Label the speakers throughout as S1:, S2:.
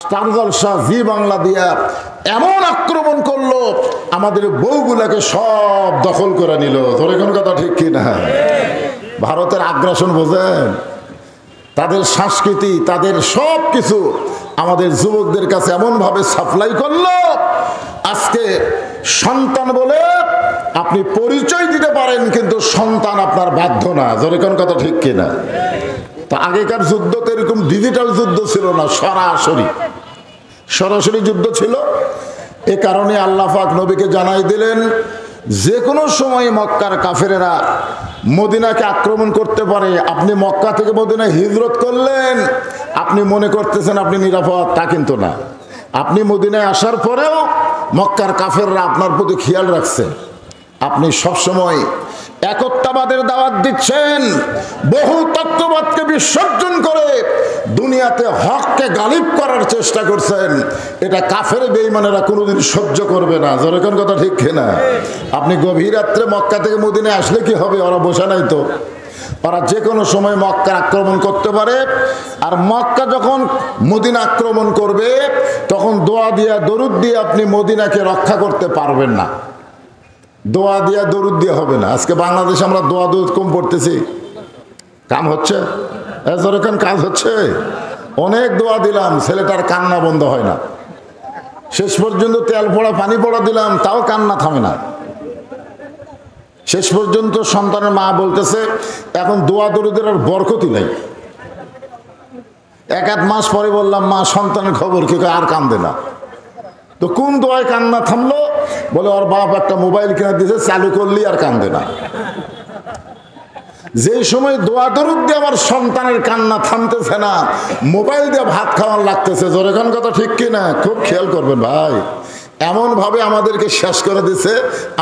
S1: Star জলসা, জি বাংলা দিয়া এমন আক্রমণ করলো, আমাদের বউগুলাকে সব দখল করে নিল। তোর এখন কথা ঠিক কিনা? ভারতের আগ্রাসন বোঝেন? তাদের সংস্কৃতি, তাদের সব কিছু আমাদের যুবকদের কাছে এমনভাবে সাপ্লাই করলো, আজকে সন্তান বলে আপনি পরিচয় দিতে পারেন, কিন্তু সন্তান আপনার বাধ্য না। জোরে কোন কথা ঠিক কিনা? তা আগেকার যুদ্ধ তো এরকম ডিজিটাল যুদ্ধ ছিল না, সরাসরি যুদ্ধ ছিল। এ কারণে আল্লাহ পাক নবীকে জানাই দিলেন, যে কোনো সময় মক্কার কাফেরেরা মদিনাকে আক্রমণ করতে পারে। আপনি মক্কা থেকে মদিনায় হিজরত করলেন, আপনি মনে করতেছেন আপনি নিরাপদ, তা কিন্তু না। আপনি মদিনায় আসার পরেও মক্কার কাফেররা আপনার প্রতি খেয়াল রাখছে। আপনি সবসময় একত্ববাদের দাওয়াত দিচ্ছেন, বহু তত্ত্ববাদকে বিসর্জন করে দুনিয়াতে হককে গালিব করার চেষ্টা করছেন। এটা কাফের বেঈমানেরা কোনোদিন সহ্য করবে না। যেরকম কথা ঠিক কিনা? আপনি গভীর রাত্রে মক্কা থেকে মদিনায় আসলে কি হবে? ওরা বসে নাই তো, ওরা যে কোনো সময় মক্কা আক্রমণ করতে পারে। আর মক্কা যখন মদিনা আক্রমণ করবে, তখন দোয়া দিয়া দরুদ দিয়ে আপনি মদিনাকে রক্ষা করতে পারবেন না। দোয়া দিয়া দরুদ দিয়ে হবে না। আজকে বাংলাদেশে আমরা দোয়া দরুদ কম পড়তেছি, কাম হচ্ছে? যেরকম কাজ হচ্ছে, অনেক দোয়া দিলাম, ছেলেটার কান্না বন্ধ হয় না। শেষ পর্যন্ত তেল পড়া পানি পড়া দিলাম, তাও কান্না থামে না। শেষ পর্যন্ত সন্তানের মা বলতেছে এখন দোয়া দরুদের আর বরকতই নাই। এক মাস পরে বললাম, মা সন্তানের খবর কি? আর কান্দে না। তো কোন দোয়ায় কান্না থামলো? বলে ওর বাপ একটা মোবাইল কিনে দিয়েছে, চালু করলি আর কান্দে না। যেই সময় দোয়া দরুদ দিয়ে আমার সন্তানের কান্না থামতেছে না, মোবাইল দিয়ে ভাত খাওয়ার লাগতেছে। যেরকম কথা ঠিক কিনা? খুব খেয়াল করবেন ভাই, এমন ভাবে আমাদেরকে শেষ করে দিছে,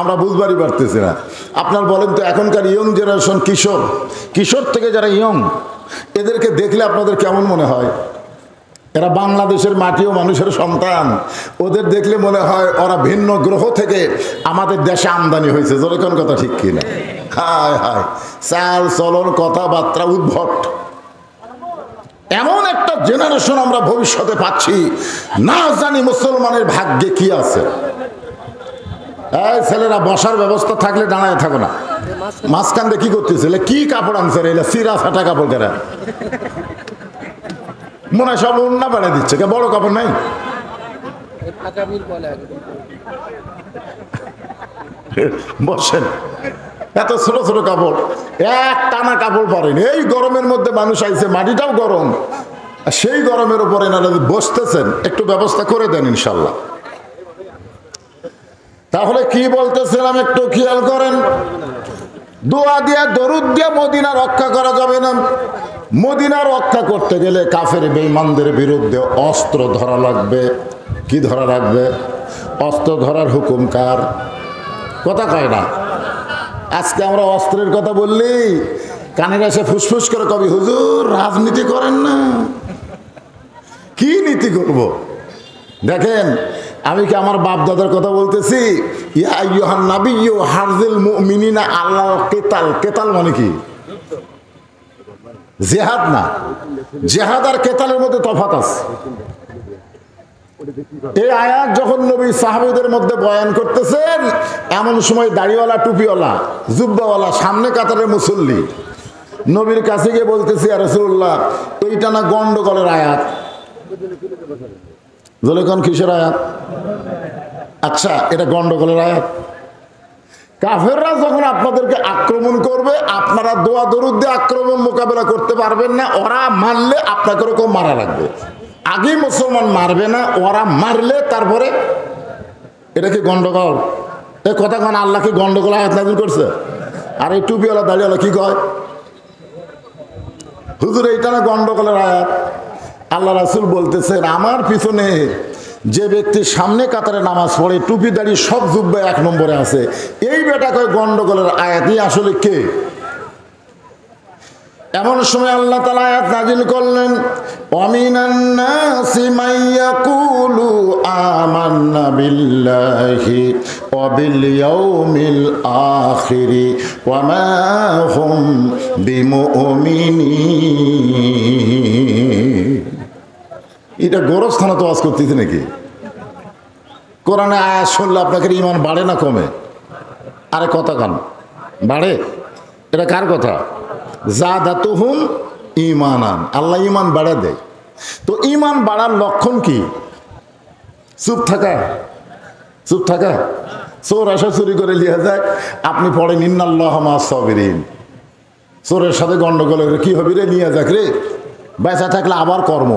S1: আমরা বুঝবারই পারতেছি না। আপনার বলেন তো, এখনকার ইয়ং জেনারেশন, কিশোর থেকে যারা ইয়ং, এদেরকে দেখলে আপনাদের কেমন মনে হয়? এরা বাংলাদেশের মাটি ও মানুষের সন্তান। ওদের দেখলে মনে হয় ওরা ভিন্ন গ্রহ থেকে আমাদের দেশে আমদানি হয়েছে। যেরকম কথা ঠিক কিনা? হায় হায়, চাল চলন কথাবার্তা উদ্ভট। এমন একটা জেনারেশন আমরা ভবিষ্যতে পাচ্ছি, না জানি মুসলমানের ভাগ্যে কি আছে। এই ছেলেরা বসার ব্যবস্থা থাকলে দাঁড়ায় থাকো না, মাঝখান দিয়ে কি করতেছে? কি কাপড় আনছে রে? চিরা ফাটা কাপড় কেরা? মনে হয় সব অন্য বাড়াই দিচ্ছে, বড় কাপড় নাই। বসেন, এত ছোট ছোট কাপড়, এক টানা কাপড় পরেন। এই গরমের মধ্যে মানুষ আইছে, মাটিটাও গরম, সেই গরমের উপরে এনারা বসতেছেন, একটু ব্যবস্থা করে দেন ইনশাল্লাহ। তাহলে কি বলতেছিলাম একটু খেয়াল করেন। দোয়া দিয়া দরুদ দিয়া মদিনা রক্ষা করা যাবে না। মদিনা রক্ষা করতে গেলে কাফের বেঈমানদের বিরুদ্ধে অস্ত্র ধরা লাগবে। কি ধরা লাগবে? অস্ত্র ধরার হুকুম কার? কথা কয় না। আজকে আমরা অস্ত্রের কথা বললি কানের এসে ফুসফুস করে কবি, হুজুর রাজনীতি করেন না। কি নীতি করব? দেখেন, আমি কি আমার বাপ দাদার কথা বলতেছি? ইয়া আইয়ুহান নাবিয়্যু হারজিল মুমিনিনা আলাল কিতাল। কিতাল মানে কি? জিহাদ না। জিহাদ আর কেতালের মধ্যে তফাৎ আছে। এই আয়াত যখন নবী সাহাবীদের মধ্যে বয়ান করতেছেন, এমন সময় দাড়িওয়ালা, টুপিওয়ালা, জুব্বাওয়ালা, সামনে কাতারের মুসল্লি নবীর কাছে গিয়ে বলতেছি, ইয়া রাসূলুল্লাহ, এইটা না গন্ডগোলের আয়াত। জলেকন কিসের আয়াত? আচ্ছা, এটা গন্ডগোলের আয়াত। কাফেররা যখন আপনাদেরকে আক্রমণ করবে, আপনারা দোয়া দরুদ দিয়ে আক্রমণ মোকাবেলা করতে পারবেন না। ওরা মারলে আপনাকে ওরকম মারা লাগবে। আগে মুসলমান মারবে না, ওরা মারলে তারপরে। এটা কি গন্ডগোল? এ কথা কোন আল্লাহ কি গন্ডগোল আয়াত নাযিল করছে? আর এই টুপিওয়ালা দাড়িওয়ালা কি কয়? হুজুর এইটা না গন্ডগোলের আয়াত। আল্লাহ রাসূল বলতেছেন, আমার পিছনে যে ব্যক্তি সামনে কাতারে নামাজ পড়ে, টুপি দাড়ি সব জুব্বা এক নম্বরে আছে, এই বেটা কয় গন্ডগোলের আয়াত। আসলে কে? এমন সময় আল্লাহ তাআলা আয়াত নাযিল করলেন, ওয়ামিনান নাসি মাইয়াকুলু আমান্না বিল্লাহি ওয়া বিল ইয়াউমিল আখিরি ওয়া মা হুম বিমুমিনিন। এটা গোরস্থানে তো ওয়াজ করতেছে নাকি? কোরআনে আয়াত শুনলে আপনাকে ইমান বাড়ে না কমে? আরে কথা কান বাড়ে। এটা কার কথা? যাদাতুহুম ঈমানান, আল্লাহ ইমান বাড়া দেয়। তো ইমান বাড়ার লক্ষণ কি? চুপ থাকা? চুপ থাকা? চোর আসা চুরি করে লিয়া যায়, আপনি পড়েন ইন্নাল্লাহা মা'আস সাবিরিন। চোরের সাথে গন্ডগোল করে কি হবে রে, নিয়ে যাক রে, বেঁচে থাকলে আবার কর্ম,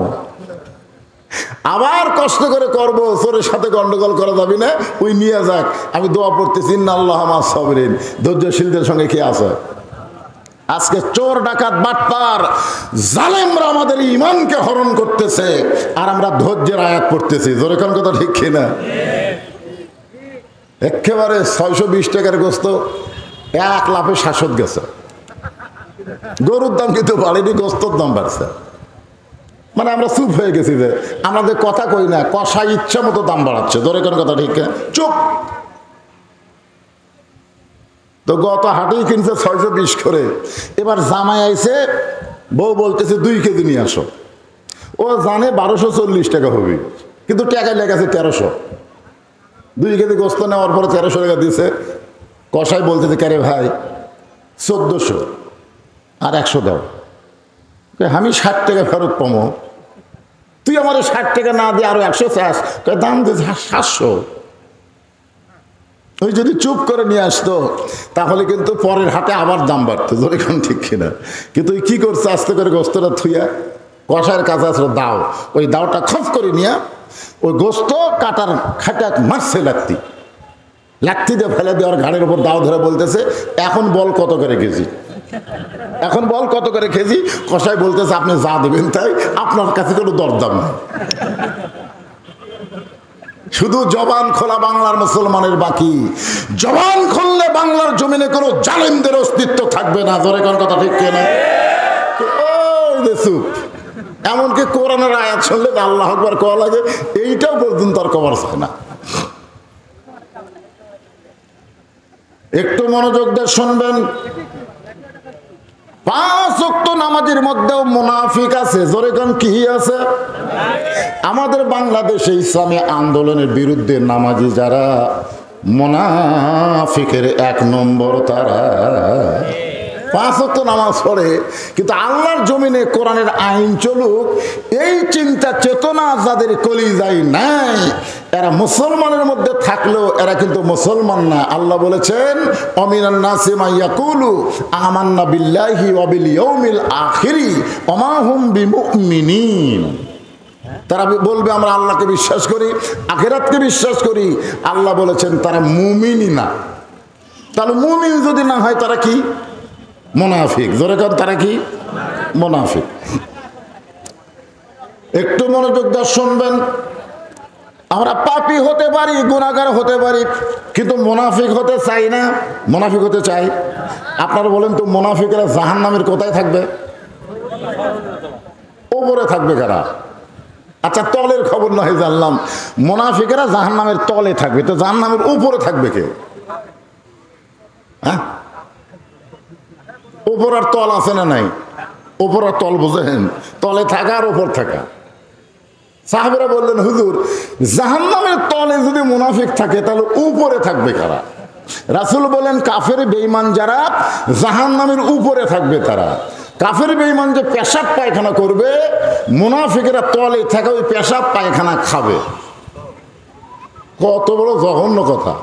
S1: আবার কষ্ট করে করবো, চোরের সাথে গন্ডগোল করা যাবে না, ওই নিয়ে যাক। আমি দোয়া পড়তেছি ইন্নাল্লাহা মা'আস সাবিরিন, ধৈর্যশীলদের সঙ্গে কে আছে? আজকে চোর ডাকাত বাটপার জালেমরা আমাদের ইমানকে হরণ করতেছে, আর আমরা ধৈর্যের আয়াত পড়তেছি। জোরে কোন কথা ঠিক কিনা? একেবারে 620 টাকার গোস্ত এক লাফে শাসক গেছে। গরুর দাম কিন্তু বাড়েনি, গোস্তর দাম বাড়ছে। মানে আমরা চুপ হয়ে গেছি যে আমাদের কথা কই না, কষাই ইচ্ছা মতো দাম বাড়াচ্ছে। ধরে কোন কথা ঠিক কিনা? চুপ। তো গত হাটেই কিনছে 620 করে, এবার জামাই আইছে, বউ বলতেছে 2 কেজি নিয়ে আসো। ও জানে 1240 টাকা হবে, কিন্তু টাকা লেগেছে 1300। 2 কেজি গোস্ত নেওয়ার পরে 1300 টাকা দিছে। কষাই বলতেছে কারে ভাই 1400 আর 100 দাও। আমি 60 টাকা ফেরত পাবো, তুই আমার 60 টাকা না দিয়ে আরো 100 চাস, দাম দিয়েছে 700। ওই যদি চুপ করে নিয়ে আসতো তাহলে কিন্তু পরের হাটে আবার দাম বাড়তো। যেরকম ঠিক কিনা? কিন্তু কি করছে, আস্তে করে গোস্তটা থুইয়া কষার কাছে আসলো দাও, ওই দাওটা খপ করে নিয়ে ওই গোস্ত কাটার খাটা মারছে লাত্তি, লাত্তি দিয়ে ফেলে দেওয়ার ঘাড়ের উপর দাও ধরে বলতেছে এখন বল কত করে কেজি, এখন বল কত করে কেজি। কষাই বলতেছে আপনি যা দেবেন তাই, আপনার কাছে কোনো দরদাম নেই। শুধু জবান খোলা বাংলার মুসলমানের বাকি, জবান খুললে বাংলার জমিনে কোনো জালেমদের অস্তিত্ব থাকবে না। ধরে কোন কথা ঠিক কিনা? এমনকি কোরআনের আয়াত শুনলে আল্লাহু আকবার কোয়া লাগে, এইটাও পর্যন্ত আর কভার হয় না। একটু মনোযোগ দিয়ে শুনবেন। 5 ওয়াক্ত নামাজের মধ্যেও মুনাফিক আছে। জোরে কোন কি আছে? আমাদের বাংলাদেশে ইসলামী আন্দোলনের বিরুদ্ধে নামাজি যারা, মুনাফিকের 1 নম্বর তারা। 5 ওয়াক্ত নামাজ পড়ে, কিন্তু আল্লাহর জমিনে কোরআনের আইন চলুক এই চিন্তা চেতনা যাদের কলিজায় নাই, এরা মুসলমানের মধ্যে থাকলেও এরা কিন্তু মুসলমান না। আল্লাহ বলেছেন অমিনান নাসি মা ইয়াকুলু আমান্না বিল্লাহি ওয়া বিল ইয়াউমিল আখিরি ওয়া মা হুম বিমুমিনিন। তারা বলবে আমরা আল্লাহকে বিশ্বাস করি, আখিরাতকে বিশ্বাস করি। আল্লাহ বলেছেন তারা মুমিনই না। তাহলে মুমিন যদি না হয় তারা কি? মুনাফিক। জোরে কান, তারা কি? মুনাফিক। একটু মনোযোগ দিয়ে শুনবেন। আমরা পাপী হতে পারি, গুনাহগার হতে পারি, কিন্তু মুনাফিক হতে চাই না। মুনাফিক হতে চাই? আপনারা বলেন তো মুনাফিকরা জাহান্নামের কোথায় থাকবে? ওপরে থাকবে কারা? আচ্ছা তলের খবর নয় জানলাম, মুনাফিকেরা জাহান্নামের তলে থাকবে, তো জাহান্নামের উপরে থাকবে কে? হ্যাঁ, উপর আর তল আছে না নাই? উপর আর তল বুঝেন? তলে থাকা আর উপর থাকা। সাহাবেরা বললেন হুজুর জাহান্নামের তলে যদি মুনাফিক থাকে তাহলে উপরে থাকবে কারা? রাসূল বলেন কাফের বেঈমান যারা জাহান্নামের উপরে থাকবে তারা। কাফের বেঈমান যে পেশাব পায়খানা করবে, মুনাফিকেরা তলে থাকা ওই পেশাব পায়খানা খাবে। কত বড় জঘন্য কথা!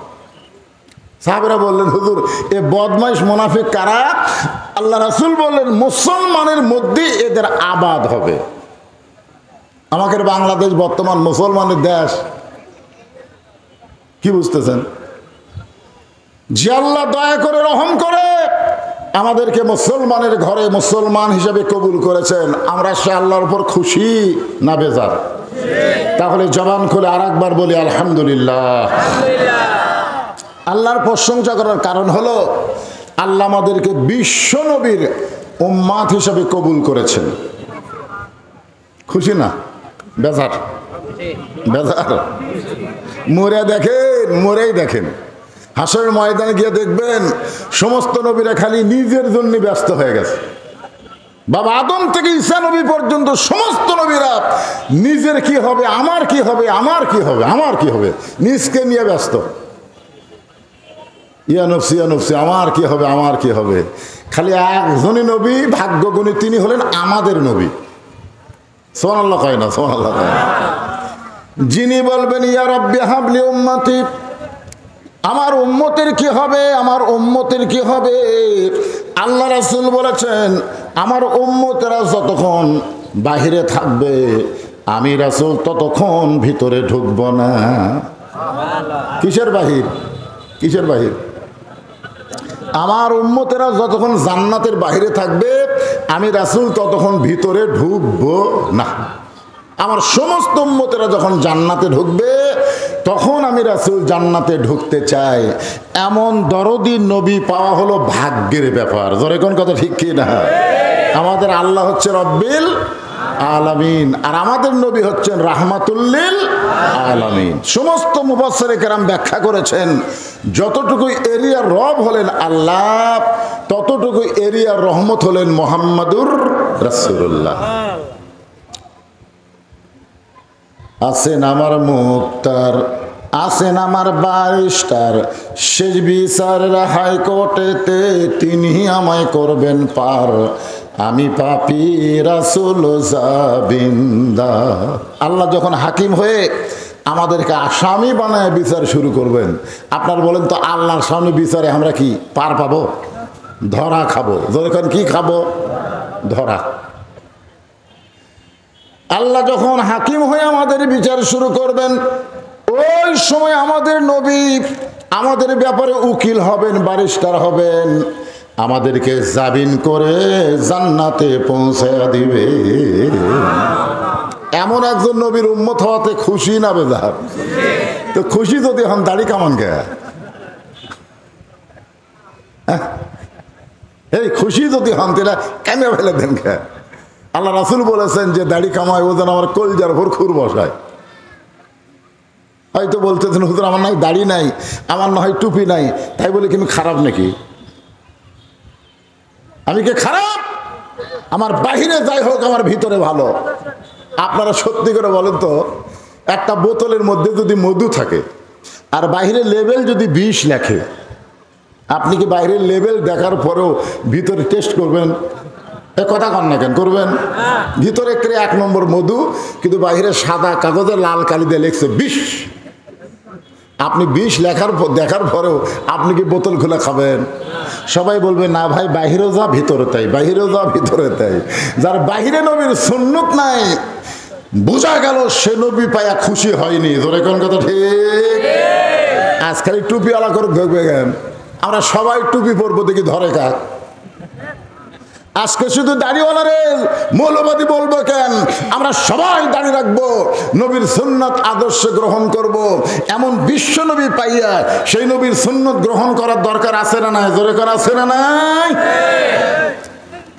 S1: সাহাবেরা বললেন হুজুর এ বদমাইশ মুনাফিক কারা? আল্লাহ রাসূল বললেন মুসলমানের মধ্যে এদের আবাদ হবে। আমাদের বাংলাদেশ বর্তমান মুসলমানের দেশ, কি বুঝতেছেন? যে আল্লাহ দয়া করে রহম করে আমাদেরকে মুসলমানের ঘরে মুসলমান হিসেবে কবুল করেছেন, আমরা সে আল্লাহর উপর খুশি না বেজার? তাহলে জবান খুলে আরেকবার বলি আলহামদুলিল্লাহ। আল্লাহর প্রশংসা করার কারণ হলো আল্লাহ আমাদেরকে বিশ্ব নবীর উম্মাত হিসেবে কবুল করেছেন। খুশি না বেজার? বেজার। মরে দেখেন, মরেই দেখেন, হাসরের ময়দানে গিয়ে দেখবেন সমস্ত নবীরা খালি নিজের জন্য ব্যস্ত হয়ে গেছে। বাবা আদম থেকে ঈসা নবী পর্যন্ত সমস্ত নবীরা নিজের কি হবে, আমার কি হবে, আমার কি হবে, আমার কি হবে, নিজকে নিয়ে ব্যস্ত। ইয়া নফসি আমার কি হবে, আমার কি হবে। খালি একজনই নবী ভাগ্যগুণী, তিনি হলেন আমাদের নবী। সুবহানাল্লাহ কয় না? সুবহানাল্লাহ কয় না? যিনি বলবেন ইয়া রাব্বি হাবলি উম্মতি, আমার উম্মতের কি হবে, আমার উম্মতের কি হবে। আল্লাহ রাসূল বলেছেন আমার উম্মতেরা যতক্ষণ বাহিরে থাকবে আমি রাসূল ততক্ষণ ভিতরে ঢুকব না। কিসের বাহির? কিসের বাহির? আমার উম্মতেরা যতক্ষণ জান্নাতের বাহিরে থাকবে আমি রাসূল ততক্ষণ ভিতরে ঢুকবো না। আমার সমস্ত উম্মতেরা যখন জান্নাতে ঢুকবে তখন আমি রাসূল জান্নাতে ঢুকতে চাই। এমন দরদি নবী পাওয়া হলো ভাগ্যের ব্যাপার। জোরে কোন কথা ঠিক কি না? আমাদের আল্লাহ হচ্ছে রব্বিল আলামিন, আর আমাদের নবী হচ্ছেন রাহমাতুল লিল আলামিন। সমস্ত মুফাসসিরে কেরাম ব্যাখ্যা করেছেন যতটুকু এরিয়ার রব হলেন আল্লাহ, ততটুকু এরিয়ার রহমত হলেন মুহাম্মাদুর রাসূলুল্লাহ। আছেন আমার মুক্তার, আছেন আমার ব্যারিস্টার, শেষ বিচারের হাইকোর্টেতে তিনি আমায় করবেন পার, আমি পাপী রাসূল জাবিন্দার। আল্লাহ যখন হাকিম হয়ে আমাদেরকে আসামি বানায় বিচার শুরু করবেন, আপনার বলেন তো আল্লাহর সামনে বিচারে আমরা কি পার পাবো? ধরা খাবো। যখন কি খাবো? ধরা। আল্লাহ যখন হাকিম হয়ে আমাদের বিচার শুরু করবেন ওই সময় আমাদের নবী আমাদের ব্যাপারে উকিল হবেন, ব্যারিস্টার হবেন, আমাদেরকে জামিন করে জান্নাতে পৌঁছায়া দিবে। এমন একজন নবীর উম্মত হওয়াতে খুশি না বেজার? তো খুশি যদি হন দাড়ি কামান কে? এই খুশি যদি হন তাহলে কেন ফেলে দেন কে? আল্লাহ রাসূল বলেছেন যে দাড়ি কামায় ও যেন আমার কলজার ভোর খুর বসায়। হয়তো বলতেছেন হুজুর আমার নয় দাড়ি নাই, আমার না হয় টুপি নাই, তাই বলে কি আমি খারাপ নাকি? আমি কি খারাপ? আমার বাহিরে যাই হোক আমার ভিতরে ভালো। আপনারা সত্যি করে বলেন তো, একটা বোতলের মধ্যে যদি মধু থাকে আর বাইরে লেবেল যদি বিষ লেখে, আপনি কি বাইরের লেবেল দেখার পরেও ভিতরে টেস্ট করবেন? এ কথা কন না কেন? করবেন। ভিতরে এক নম্বর মধু, কিন্তু বাইরে সাদা কাগজে লাল কালি দিয়ে লিখছে বিষ। আপনি বিষ দেখার পরেও আপনি কি বোতল খুলে খাবেন? সবাই বলবে না ভাই বাহিরেও যা ভিতরে তাই, বাহিরেও যা ভিতরে তাই। যার বাহিরে নবীর সুন্নত নাই বোঝা গেল সে নবী পায়া খুশি হয়নি। জোরে কোন কথা ঠিক? আজকাল টুপিওয়ালা করে দেখবে গেন, আমরা সবাই টুপি পরবো, দেখি ধরে কাক। আজকে শুধু দাড়িওয়ালারে মৌলবাদী বলবো কেন? আমরা সবাই দাড়ি রাখবো, নবীর সুন্নাত আদর্শ গ্রহণ করব। এমন বিশ্ব নবী পাইয়া সেই নবীর সুন্নাত গ্রহণ করার দরকার আছে না নাই? জোরে করা আছে না নাই?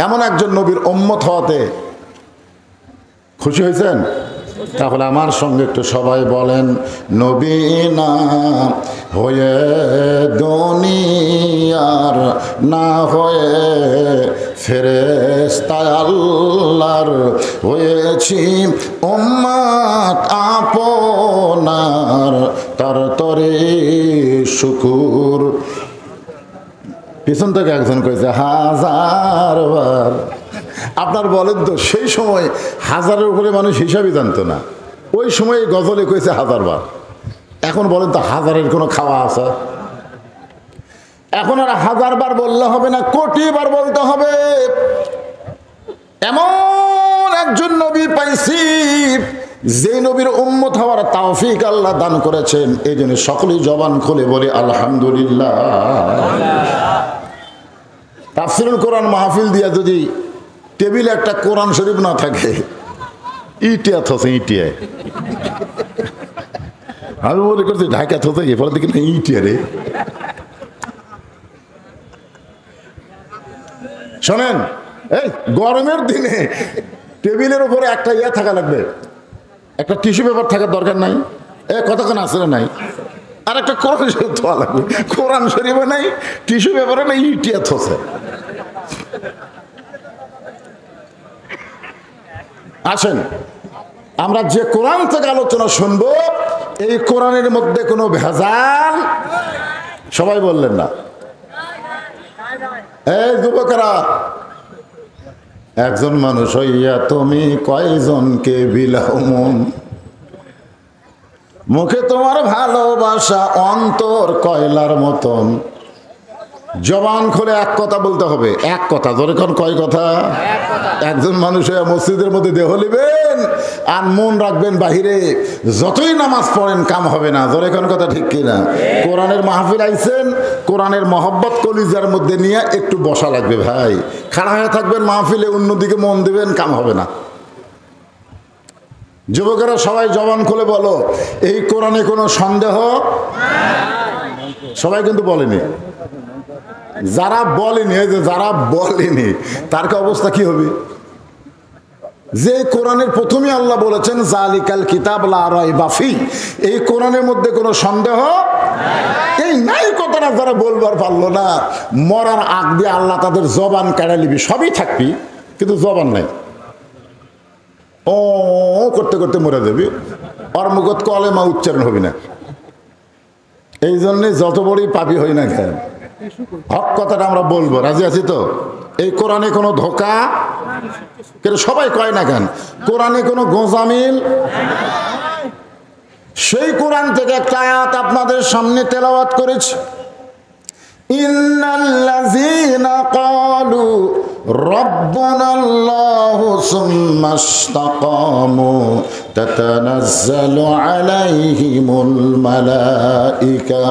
S1: এমন একজন নবীর উম্মত হওয়াতে খুশি হয়েছেন? তাহলে আমার সঙ্গে একটু সবাই বলেন নবী না হয়ে দুনিয়ার, না হয়ে ফেরেশতা আল্লাহর, হয়েছি উম্মত আপনার, তার তরে শুকুর। পিছন থেকে একজন কইছে 1000 বার। আপনার বলেন তো সেই সময় 1000-এর উপরে মানুষ হিসাবই জানতো না, ওই সময় গজলে কইছে 1000 বার। এখন বলেন তো 1000-এর কোনো খাওয়া আছে? এখন আর 1000 বার বললে হবে না, কোটি বার বলতে হবে। এমন একজন নবী পাইছি যে নবীর উম্মত হওয়ার তৌফিক আল্লাহ দান করেছেন। এই জন্য সকলেই জবান খুলে বলে আলহামদুলিল্লাহ। তাফসীরুল কোরআন মাহফিল দিয়া যদি টেবিলে একটা কোরআন শরীফ না থাকে, ইটিয়া থসে ইটিয়া, আমি মনে করছি ঢাকা থসে এরপরে দেখি না ইটিয়া রে। শোনেন, এই গরমের দিনে টেবিলের উপরে একটা ইয়ে থাকা লাগবে, একটা টিস্যু পেপার থাকার দরকার নাই? কতক্ষণ আসলে নাই, আর একটা কোরআন শরীফ থোয়া লাগবে। কোরআন শরীফে নাই, টিস্যু পেপারে নাই, ইটিয়া থসে। আসেন আমরা যে কোরআন থেকে আলোচনা শুনবো এই কোরআনের মধ্যে কোনো ভেজাল, সবাই বললেন না? এই যুবকেরা, একজন মানুষ হইয়া তুমি কয়জনকে বিলাও মন, মুখে তোমার ভালোবাসা অন্তর কয়লার মতন, জবান খুলে এক কথা বলতে হবে, এক কথা। যখন কয় কথা? একজন মানুষ হইয়া মসজিদের মধ্যে দেহ লিবেন আর মন রাখবেন বাহিরে, যতই নামাজ পড়েন কাম হবে না। যখন কথা ঠিক কিনা? কোরআনের মাহফিল আইছেন, কোরআনের মহব্বত কলিজার মধ্যে নিয়ে একটু বসা লাগবে ভাই। খাড়া হয়ে থাকবেন মাহফিলে, অন্যদিকে মন দিবেন, কাম হবে না। যুবকেরা সবাই জবান খুলে বলো, এই কোরআনে কোনো সন্দেহ? সবাই কিন্তু বলেনি। যারা বলেনি, এই যে যারা বলেনি তার অবস্থা কি হবে? যে কোরআনের প্রথমে আল্লাহ বলেছেন জালিকাল কিতাব লা রাইবা ফি, এই কোরআনের মধ্যে কোনো সন্দেহ এই নাই কথাটা যারা বলবার পারলো না, মরার আগ দিয়ে আল্লাহ তাদের জবান কেড়ে নিবি, সবই থাকবি কিন্তু জবান নাই। ও করতে করতে মরে যাবি, ওর মুখত কলেমা উচ্চারণ হবে না। এই জন্যে যত বড়ই পাপী হই না কেন, হক কথাটা আমরা বলবো, রাজি আছি তো? এই কোরআনে কোনো ধোকা, কিন্তু সবাই কয় না কেন কোরআনে কোনো গোঁজামিল। সেই কোরআন থেকে একটা আয়াত আপনাদের সামনে তেলাওয়াত করেছি। ইন্নাল্লাযীনা ক্বালু রাব্বুনাল্লাহু সুম্মা ইসতাকামু তাতানাজ্জালু আলাইহিমুল মালায়েকা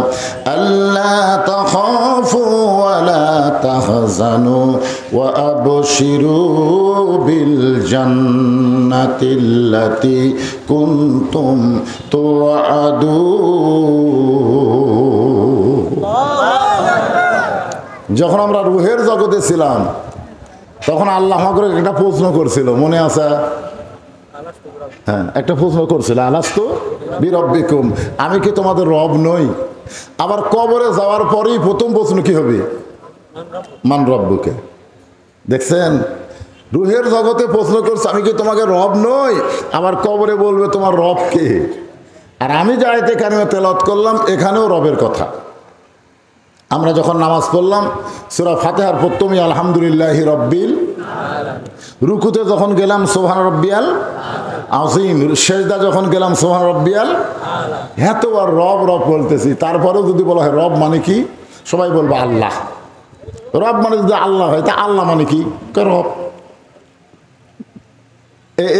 S1: আল্লা তাখাফু ওয়া লা তাহজানু ওয়া আবশিরু বিল জান্নাতিল্লাতী কুনতুম তুআদুন। যখন আমরা রুহের জগতে ছিলাম তখন আল্লাহ আমাকে একটা প্রশ্ন করছিল, মনে আছে? হ্যাঁ, একটা প্রশ্ন করছিল, আলাস্তু বিরব্বিকুম, আমি কি তোমাদের রব নই? আবার কবরে যাওয়ার পরেই প্রথম প্রশ্ন কি হবে? মান রব্বুকে। দেখছেন, রুহের জগতে প্রশ্ন করছে আমি কি তোমাকে রব নই, আবার কবরে বলবে তোমার রব কে। আর আমি যে আয়াতে কারিমা তেলাওয়াত করলাম এখানেও রবের কথা। আমরা যখন নামাজ পড়লাম সূরা ফাতিহার প্রথমেই আলহামদুলিল্লাহি রাব্বিল আলামিন, রুকুতে যখন গেলাম সুবহান রাব্বিয়াল আযীম, সেজদা যখন গেলাম সুবহান রাব্বিয়াল আলা। হ্যাঁ, তো আর রব রব বলতেছি, তারপরেও যদি বলা হয় রব মানে কি, সবাই বলবে আল্লাহ। রব মানে যদি আল্লাহ হয় তা আল্লাহ মানে কি? রব।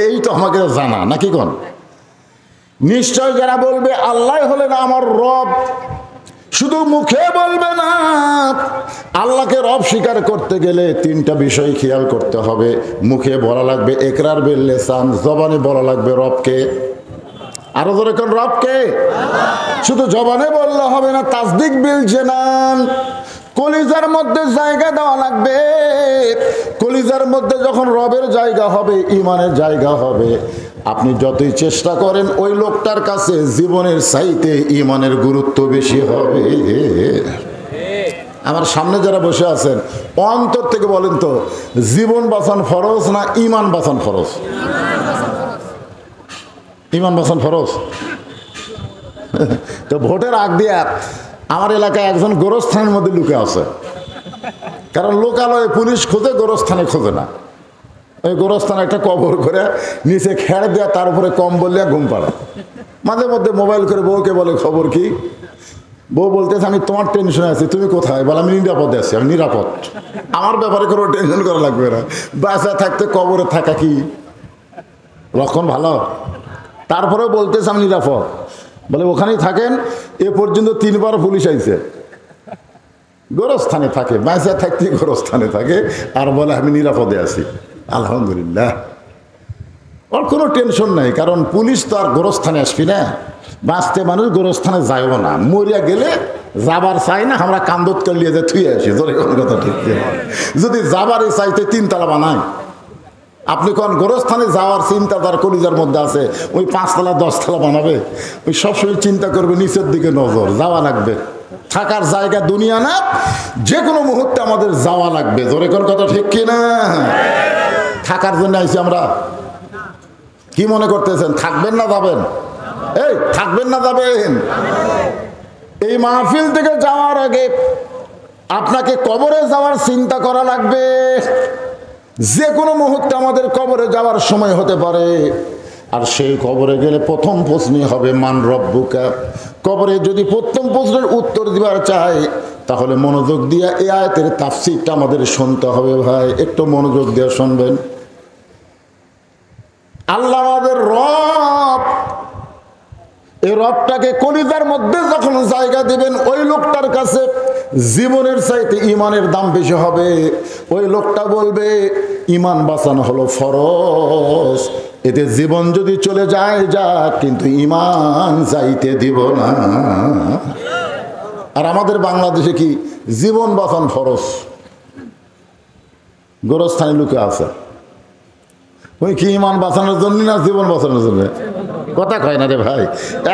S1: এই তো আমাকে জানা নাকি কোন? নিশ্চয় যারা বলবে আল্লাহ হলেন আমার রব, শুধু মুখে বলবে না, আল্লাহকে রব স্বীকার করতে গেলে তিনটা বিষয় খেয়াল করতে হবে। মুখে বলা লাগবে ইকরার বিল লিসান, জবানে বলা লাগবে রবকে। আরো ধরে কোন রবকে? শুধু জবানে বললে হবে না, তাসদিক বিল জানান, কলিজার মধ্যে জায়গা দেওয়া লাগবে। কলিজার মধ্যে যখন রবের জায়গা হবে, ইমানের জায়গা হবে, আপনি যতই চেষ্টা করেন ওই লোকটার কাছে জীবনের চাইতে ইমানের গুরুত্ব বেশি হবে। আমার সামনে যারা বসে আছেন অন্তর থেকে বলেন তো, জীবন বাঁচান ফরজ না ইমান বাঁচান ফরজ? ইমান বাঁচান ফরজ। তো ভোটের আগ দিয়ে আমার এলাকায় একজন গোরস্থানের মধ্যে লুকে আছে, কারণ লোকালয়ে পুলিশ খোঁজে, গোরস্থানে খোঁজে না। ওই গোরস্থানে একটা কবর করে নিচে খেড় দেয়া, তার উপরে কম্বল দেয়া ঘুম পাড়ে। মাঝে মধ্যে মোবাইল করে বউকে বলে খবর কি, বউ বলতেছে আমি তোমার টেনশনে আছি, তুমি কোথায়? বলে আমি নিরাপদে আছি। আমি নিরাপদ, আমার ব্যাপারে কোনো টেনশন করা লাগবে না। বাসা থাকতে কবরে থাকা কি লক্ষণ ভালো? তারপরেও বলতেছে আমি নিরাপদ। বলে ওখানেই থাকেন, এ পর্যন্ত 3 বার পুলিশ আইছে। গোরস্থানে থাকে, বাসা থাকতে গোরস্থানে থাকে, আর বলে আমি নিরাপদে আছি। আলহামদুলিল্লাহ, ওর কোনো টেনশন নাই, কারণ পুলিশ তো আর গোরস্থানে আসবি না। বাঁচতে মানুষ গোরস্থানে যাইও না, মরিয়া গেলে যাবার চাই না, আমরা কান্দত করলিয়ে যে থুয়ে আসি। কথা ঠিক, যদি যাবারই চাইতে 3 তলা বানাই, আপনি কোন গোরস্থানে যাওয়ার চিন্তা তার কলিজার মধ্যে আছে, ওই 5 তলা 10 তলা বানাবে? ওই সবসময় চিন্তা করবে নিচের দিকে নজর, যাওয়া লাগবে। থাকার জায়গা দুনিয়া না, যে কোনো মুহূর্তে আমাদের যাওয়া লাগবে। জোরে কোন কথা ঠিক কিনা? থাকার জন্য আইছি আমরা, কি মনে করতেছেন থাকবেন না যাবেন? এই থাকবেন না যাবেন? এই মাহফিল থেকে যাওয়ার আগে আপনাকে কবরে যাওয়ার চিন্তা করা লাগবে। যে কোনো মুহূর্তে আমাদের কবরে যাওয়ার সময় হতে পারে। আর সেই কবরে গেলে প্রথম প্রশ্নই হবে মান রব্বুকা। কবরে যদি প্রথম প্রশ্নের উত্তর দিবার চাই তাহলে মনোযোগ দিয়ে এই আয়াতের তাফসীরটা আমাদের শুনতে হবে। ভাই একটু মনোযোগ দিয়ে শুনবেন। আল্লাহ আমাদের রব, এই রবটাকে কলিজার মধ্যে যখন জায়গা দিবেন ওই লোকটার কাছে জীবনের চাইতে ইমানের দাম বেশি হবে। ওই লোকটা বলবে ইমান বাঁচানো হলো ফরজ, এতে জীবন যদি চলে যায় যাক, কিন্তু ইমান যাইতে দিব না। আর আমাদের বাংলাদেশে কি জীবন বাঁচান ফরজ? গোরস্থানে লুকে আছে। ওই কি ইমান বাঁচানোর জন্য না জীবন বাঁচানোর জন্য? কথা কয় না রে ভাই।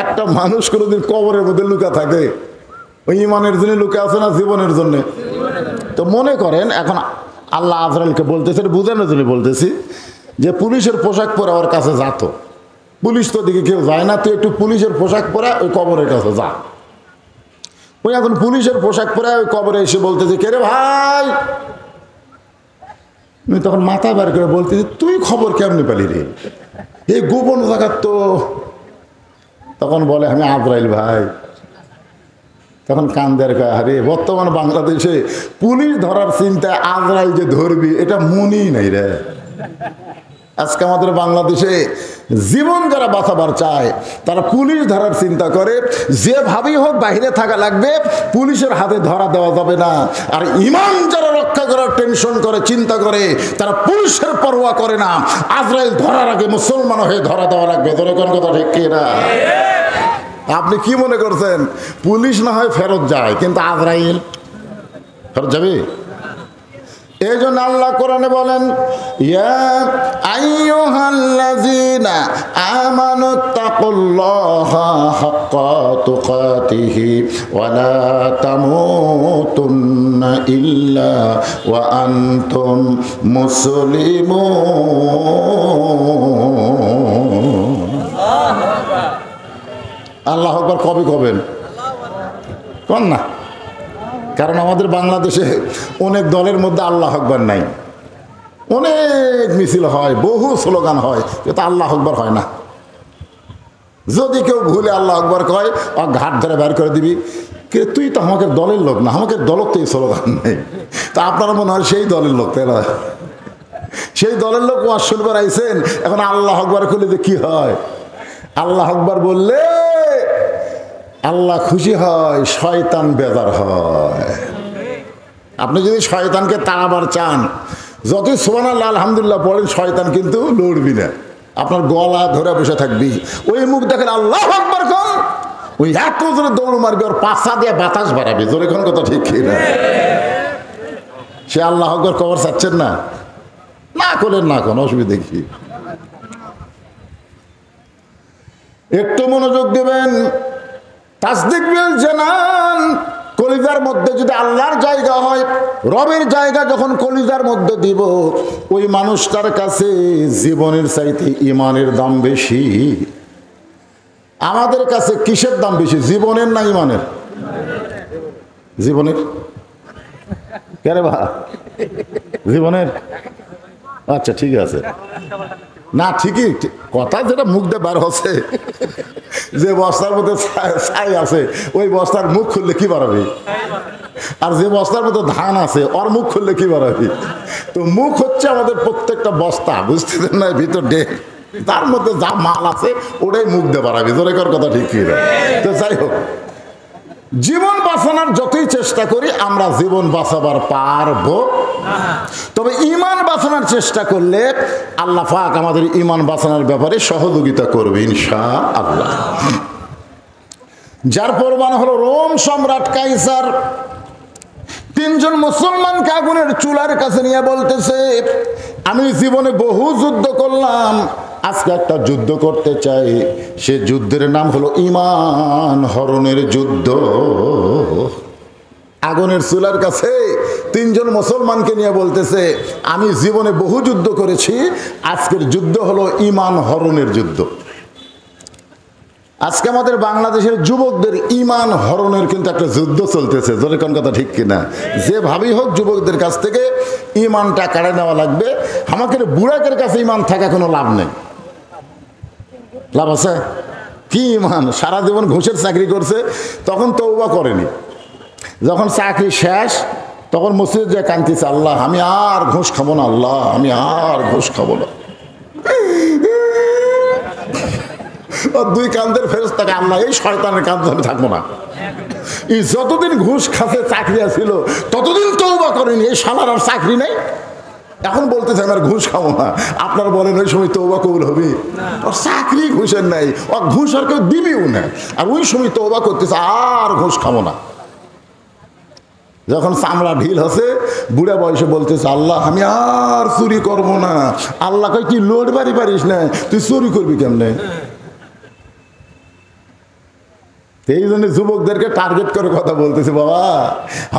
S1: একটা মানুষ কোনোদিন কবরের মধ্যে লুকা থাকে ওই ইমানের জন্য লুকে আছে না জীবনের জন্য? তো মনে করেন এখন আল্লাহ আজরাইলকে বলতেছে, বুঝানোর জন্য বলতেছি, যে পুলিশের পোশাক পরে ওর কাছে যাতো। পুলিশ তো দিকে কেউ যায় না, তুই একটু পুলিশের পোশাক পরে ওই কবরের কাছে যা। ওই এখন পুলিশের পোশাক পরে ওই কবরে এসে বলতেছে কে রে ভাই? আমি তখন মাথা বের করে বলতেছি তুই খবর কেমনি পেলি রে? এই গোপন জায়গার তো। তখন বলে আমি আজরাইল ভাই। তখন কান্দের কয় আরে বর্তমান বাংলাদেশে পুলিশ ধরার চিন্তায় আজরাইল যে ধরবি এটা মনেই নাই রে। আজকে আমাদের বাংলাদেশে জীবন যারা বাঁচাবার চায় তারা পুলিশ ধরার চিন্তা করে, যেভাবেই হোক বাইরে থাকা লাগবে, পুলিশের হাতে ধরা দেওয়া যাবে না। আর ইমান যারা রক্ষা করার টেনশন করে, চিন্তা করে, তারা পুলিশের পরোয়া করে না। আজরাইল ধরার আগে মুসলমান হয়ে ধরা দেওয়া লাগবে। ধরে কোন কথা ঠিক কিনা? আপনি কি মনে করছেন পুলিশ না হয় ফেরত যায়, কিন্তু আজরাইল ফেরত যাবে? এই জন্য আল্লাহ কোরআনে বলেন ইয়া আইয়ুহাল্লাযীনা আমানুত্তাকুল্লাহা হাক্কা তুকাতিহি ওয়া লা তামুতুন্না ইল্লা ওয়া আনতুম মুসলিমুন। আল্লাহু আকবার কবে কবেন? কোন না, কারণ আমাদের বাংলাদেশে অনেক দলের মধ্যে আল্লাহ আকবার নাই। অনেক মিছিল হয়, বহু স্লোগান হয়, কিন্তু আল্লাহ আকবার হয় না। যদি কেউ ভুলে আল্লাহ আকবার কয় ও ঘাট ধরে বের করে দিবি, কে তুই তো আমাকে দলের লোক না, আমাকে দলের তো এই স্লোগান নেই। তা আপনারা মনে হয় সেই দলের লোক, তাই না? সেই দলের লোক ওয়াজ শুনবার আইছেন, এখন আল্লাহ আকবার করলে যে কি হয়? আল্লাহ আকবার বললে আল্লাহ খুশি হয়, শয়তান বেজার হয়। আপনি যদি শয়তানকে তাড়াবার চান, যতই সুবহানাল্লাহ আলহামদুলিল্লাহ পড়েন, শয়তান কিন্তু লড়বি না, আপনার গলা ধরে বসে থাকবি। ওই মুখ দেখেন আল্লাহু আকবার কর, ওই এত জোরে দৌড় মারবি, ওর পাশা দিয়ে বাতাস বাড়াবি। জোরে কোন কথা ঠিক কিনা? সে আল্লাহ আকবার কবর চাচ্ছেন না, না করলেন না, কোনো অসুবিধা কি? একটু মনোযোগ দেবেন। তাসদিক বিল জানান, কলিজার মধ্যে যদি আল্লাহর জায়গা হয়, রবের জায়গা যখন কলিজার মধ্যে দিব, ওই মানুষটার কাছে জীবনের চাইতে ইমানের দাম বেশি। আমাদের কাছে কিসের দাম বেশি, জীবনের না ইমানের? জীবনের। কে রে ভাই? জীবনের। আচ্ছা ঠিক আছে, না ঠিকই কথা, যেটা মুখ দিয়ে বার হচ্ছে, যে বস্তার মধ্যে ছাই আছে ওই বস্তার মুখ খুললে কি বাড়াবি? আর যে বস্তার মধ্যে ধান আছে ওর মুখ খুললে কি বাড়াবি? তো মুখ হচ্ছে আমাদের প্রত্যেকটা বস্তা, বুঝতে না, ভিতর ডে তার মধ্যে যা মাল আছে ওটাই মুখ দিয়ে বাড়াবি। জোরে কর কথা ঠিক কি? তো যাই হোক, জীবন বাঁচানোর যতই চেষ্টা করি আমরা জীবন বাঁচাবার পারবো, তবে ইমান বাঁচানোর চেষ্টা করলে আল্লাহ পাক আমাদের ইমান বাঁচানোর ব্যাপারে সহযোগিতা করবে ইনশাআল্লাহ। যার প্রমাণ হলো রোম সম্রাট কাইসার তিনজন মুসলমানকে আগুনের চুলার কাছে নিয়ে বলতেছে, আমি জীবনে বহু যুদ্ধ করলাম, আজকে একটা যুদ্ধ করতে চাই। সে যুদ্ধের নাম হলো ইমান হরণের যুদ্ধ। আগুনের চুলার কাছে তিনজন মুসলমানকে নিয়ে বলতেছে, আমি জীবনে বহু যুদ্ধ করেছি, আজকের যুদ্ধ হলো ঈমান হরণের যুদ্ধ। আজকে আমাদের বাংলাদেশের যুবকদের ঈমান হরণের কিন্তু একটা যুদ্ধ চলতেছে, জোরে কোন কথা ঠিক কিনা? যেভাবেই হোক যুবকদের কাছ থেকে ঈমানটা কেড়ে নেওয়া লাগবে। আমাদের বুড়াকের কাছে ঈমান থাকা কোনো লাভ নেই। লাভ আছে? কি ঈমান? সারা জীবন ঘুষের চাকরি করছে, তখন তওবা করেনি। যখন চাকরি শেষ তখন মসজিদ যে কাঁদতেছে, আল্লাহ আমি আর ঘুষ খাবো না, আল্লাহ আমি আর ঘুষ খাবো না। দুই কান্দের ফেরেশতাকে, আল্লাহ এই শয়তানের কাঁদতে আমি থাকবো না। এই যতদিন ঘুষ খাতে চাকরি ছিল ততদিন তওবা করেনি, এই শালার আর চাকরি নেই, এখন বলতেছে আমার ঘুষ খাবো না। আপনারা বলেন ওই সময় তওবা কবুল হবে? ওর চাকরি ঘুষের নাই, ও ঘুষ আর কেউ দিবিও না, আর ওই সময় তওবা করতেছে আর ঘুষ খাবো না। যখন চামড়া ঢিল হচ্ছে, বুড়া বয়সে বলতেছে, আল্লাহ আমি আর চুরি করবো না। আল্লাহ কই তুই লোড বাড়ি পারিস না, তুই চুরি করবি কেমনে? এই জন্য যুবকদেরকে টার্গেট করে কথা বলতেছে, বাবা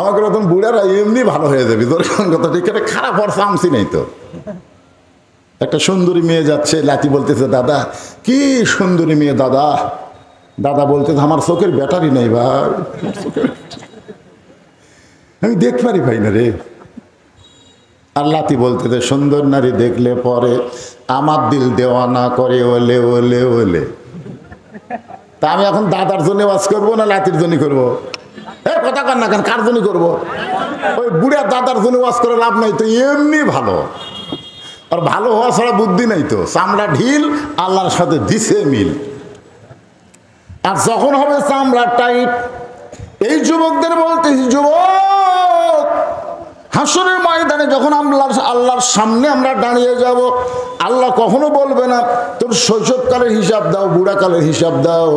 S1: আমাকে রকম বুড়ারা এমনি ভালো হয়ে যাবে, তোর কথা ঠিক আছে, খারাপ হওয়ার চান্সই নেই তো। একটা সুন্দরী মেয়ে যাচ্ছে, লাতি বলতেছে, দাদা কি সুন্দরী মেয়ে দাদা। দাদা বলতেছে, আমার চোখের ব্যাটারি নেই ভাই, আমি দেখতে পারি ভাই না রে। আর লাতি বলতেছে, সুন্দর নারী দেখলে পরে আমার দিল দেওয়ানা করে ওলে ওলে ওলে। তা আমি এখন দাদার জন্য ওয়াজ করবো না লাতির জন্য করবো? কথা কার না কেন, কার জন্য করবো? ওই বুড়া দাদার জন্য ওয়াজ করে লাভ নাই তো, এমনি ভালো। আর ভালো হওয়া ছাড়া বুদ্ধি নাই তো, চামড়া ঢিল আল্লাহর সাথে দিছে মিল। আর যখন হবে চামড়া টাইট, এই যুবকদের বলতেছি, যুবক হাসরের ময়দানে যখন আল্লাহর সামনে আমরা দাঁড়িয়ে যাব, আল্লাহ কখনো বলবে না তোর শৈশবকালের হিসাব দাও, বুড়াকালের হিসাব দাও।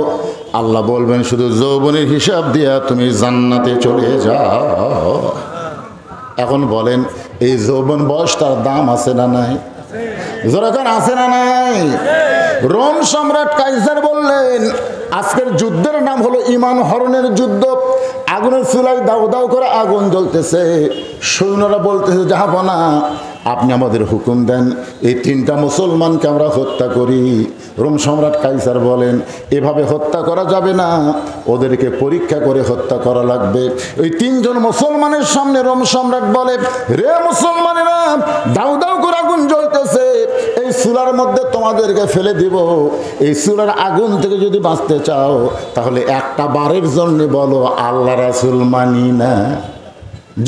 S1: আল্লাহ বলবেন শুধু যৌবনের হিসাব দিয়া তুমি জান্নাতে চলে যাও। এখন বলেন এই যৌবন বয়সটার দাম আছে না নাই? যেরকম আছে না নাই? রোম সম্রাট কাইসার বললেন আজকের যুদ্ধের নাম হলো ঈমান হরণের যুদ্ধ। আগুনের চুলায় দাউ দাউ করে আগুন জ্বলতেছে, সৈন্যরা বলতেছে, জাহাপনা আপনি আমাদের হুকুম দেন, এই তিনটা মুসলমানকে আমরা হত্যা করি। রোম সম্রাট কাইসার বলেন এভাবে হত্যা করা যাবে না, ওদেরকে পরীক্ষা করে হত্যা করা লাগবে। ওই তিনজন মুসলমানের সামনে রোম সম্রাট বলে, রে মুসলমানেরা, দাউ দাউ করে আগুন জ্বলতেছে, এই চুলার মধ্যে তোমাদেরকে ফেলে দিব। এই চুলার আগুন থেকে যদি বাঁচতে চাও তাহলে একটা বারের জন্য বলো আল্লাহ রাসূল মানি না।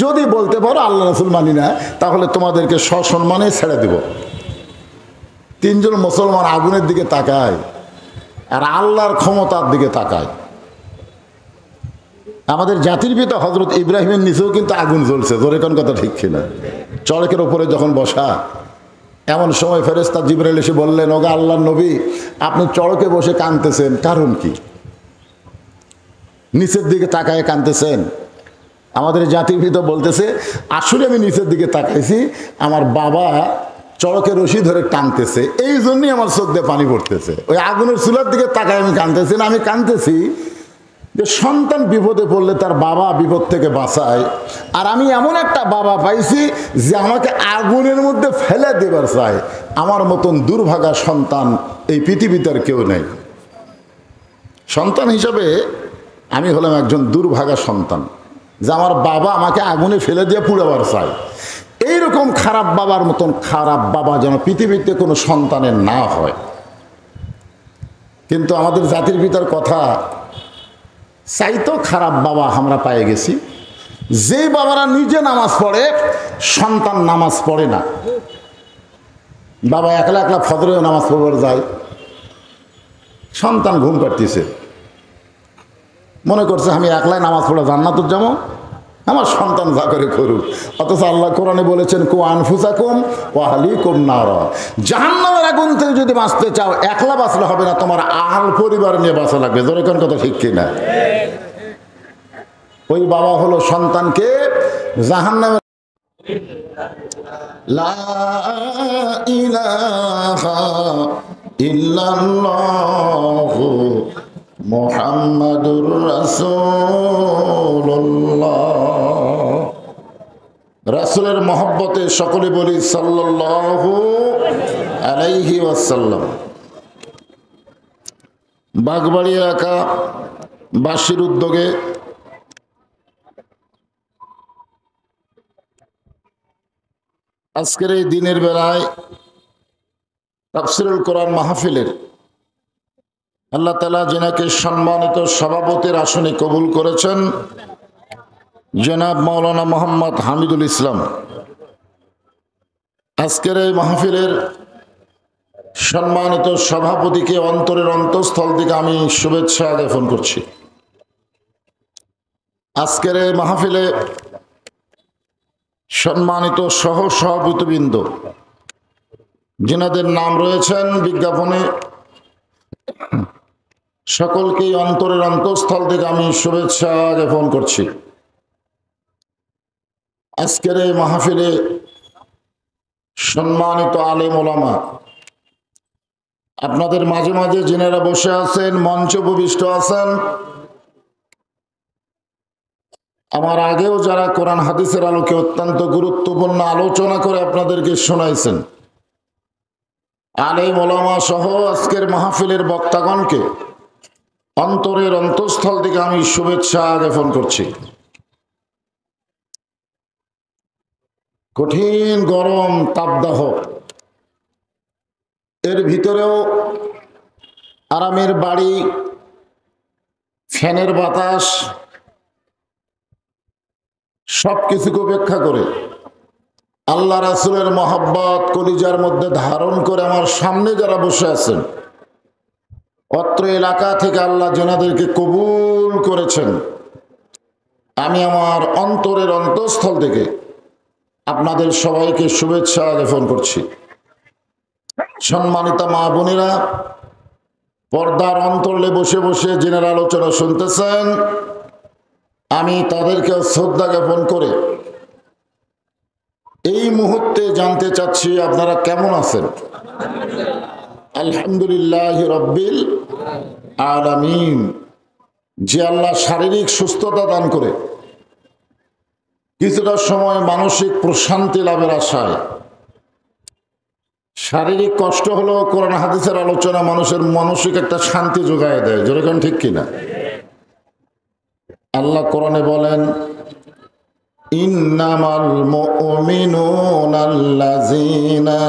S1: যদি বলতে পারো আল্লাহ রাসূল মানি না, তাহলে তোমাদেরকে সসম্মানে ছেড়ে দেব। তিনজন মুসলমান আগুনের দিকে তাকায় আর আল্লাহর ক্ষমতার দিকে তাকায়। আমাদের জাতির পিতা হযরত ইব্রাহিমের নিচেও কিন্তু আগুন জ্বলছে, জোরে কোন কথা ঠিক কিনা? চড়কের উপরে যখন বসা, এমন সময় ফেরেশতা জিবরাইল এসে বললেন, ওগো আল্লাহর নবী, আপনি চড়কে বসে কাঁদতেছেন, কারণ কি? নিচের দিকে তাকায় কাঁদতেছেন। আমাদের জাতির পিতা বলতেছে, আসলে আমি নিচের দিকে তাকাইছি, আমার বাবা চড়কে রশি ধরে টানতেছে, এই জন্যই আমার চোখ দিয়ে পানি পড়তেছে। ওই আগুনের চুলার দিকে তাকায় আমি কাঁদতেছি না, আমি কাঁদতেছি যে সন্তান বিপদে পড়লে তার বাবা বিপদ থেকে বাঁচায়, আর আমি এমন একটা বাবা পাইছি যে আমাকে আগুনের মধ্যে ফেলে দেবার চায়। আমার মতন দুর্ভাগা সন্তান এই পৃথিবীতে আর কেউ নেই। সন্তান হিসাবে আমি হলাম একজন দুর্ভাগা সন্তান, যে আমার বাবা আমাকে আগুনে ফেলে দিয়ে পুড়াবার চায়। এইরকম খারাপ বাবার মতন খারাপ বাবা যেন পৃথিবীতে কোনো সন্তানের না হয়। কিন্তু আমাদের জাতির পিতার কথা চাইতো খারাপ বাবা আমরা পেয়ে গেছি, যে বাবারা নিজে নামাজ পড়ে সন্তান নামাজ পড়ে না। বাবা একলা একলা ফজরেও নামাজ পড়বার যায়, সন্তান ঘুম পাড়তেছে, মনে করছে আমি একলাই নামাজ পড়ে জান্নাতে যাবো, আমার সন্তান যা করে করুক। অথচ আল্লাহ কোরআনে বলেছেন, কু আনফুসাকুম ওয়া আহলিকুম নারা, জাহান্নামের আগুন থেকে যদি বাঁচতে চাও একলা বাঁচলে হবে না, তোমার আহল পরিবার নিয়ে বাঁচা লাগবে। জোরে কোন কথা ঠিক কিনা? ওই বাবা হলো সন্তানকে জাহান্নামে। লা ইলাহা ইল্লাল্লাহু মুহাম্মাদুর রাসূলুল্লাহ। রাসূলের মহব্বতে সকলে বলি সাল্লাল্লাহু আলাইহি ওয়াসাল্লাম। বাগবাড়ি এলাকা বাসীর উদ্যোগে আজকের এই দিনের বেলায় তাফসীরুল কোরআন মাহফিলের আল্লাহ তাআলা যিনাকে সম্মানিত সভাপতির আসনে কবুল করেছেন, জনাব মাওলানা মোহাম্মদ হামিদুল ইসলাম, আজকের এই মাহফিলের সম্মানিত সভাপতিকে অন্তরের অন্তঃস্থল থেকে আমি শুভেচ্ছা জ্ঞাপন করছি। আজকের এই মাহফিলে সম্মানিত সহ সভাপতিবৃন্দ যিনাদের নাম রয়েছেন বিজ্ঞাপনে, সকলকেই অন্তরের অন্তঃস্থল থেকে আমি শুভেচ্ছা জ্ঞাপন করছি। আজকের এই মাহফিলে সম্মানিত আলেম ওলামা, আপনাদের মাঝে মাঝে যিনারা বসে আছেন, মঞ্চে উপবিষ্ট আছেন, আমার আগেও যারা কোরআন হাদিসের আলোকে অত্যন্ত গুরুত্বপূর্ণ আলোচনা করে আপনাদেরকে শোনাইছেন, আলেম ওলামা সহ আজকের মাহফিলের বক্তাগণকে অন্তরের অন্তঃস্থল থেকে আমি শুভেচ্ছা জ্ঞাপন করছি। কঠিন গরম তাপদাহ, এর ভিতরেও আরামের বাড়ি, ফ্যানের বাতাস সবকিছুকে উপেক্ষা করে আল্লাহ রাসূলের মহব্বত কলিজার মধ্যে ধারণ করে আমার সামনে যারা বসে আছেন, অত্র এলাকা থেকে আল্লাহ যেনাদেরকে কবুল করেছেন, আমি আমার অন্তরের অন্তঃস্থল থেকে আপনাদের সবাইকে শুভেচ্ছা জ্ঞাপন করছি। সম্মানিত মা বোনেরা, পর্দার অন্তরালে বসে বসে যিনারা আলোচনা শুনতেছেন, আমি তাদেরকে শ্রদ্ধা জ্ঞাপন করে এই মুহূর্তে জানতে চাচ্ছি আপনারা কেমন আছেন। আলহামদুলিল্লাহ রাব্বিল আলামিন। যে আল্লাহ শারীরিক সুস্থতা দান করে কিছুটা সময় মানসিক প্রশান্তি লাভের আশায়, শারীরিক কষ্ট হলেও কোরআন হাদিসের আলোচনা মানুষের মানসিক একটা শান্তি যোগায় দেয়, যেরকম ঠিক কিনা? আল্লাহ কোরআনে বলেন, ইন্নামাল মুমিনুনাল্লাযীনা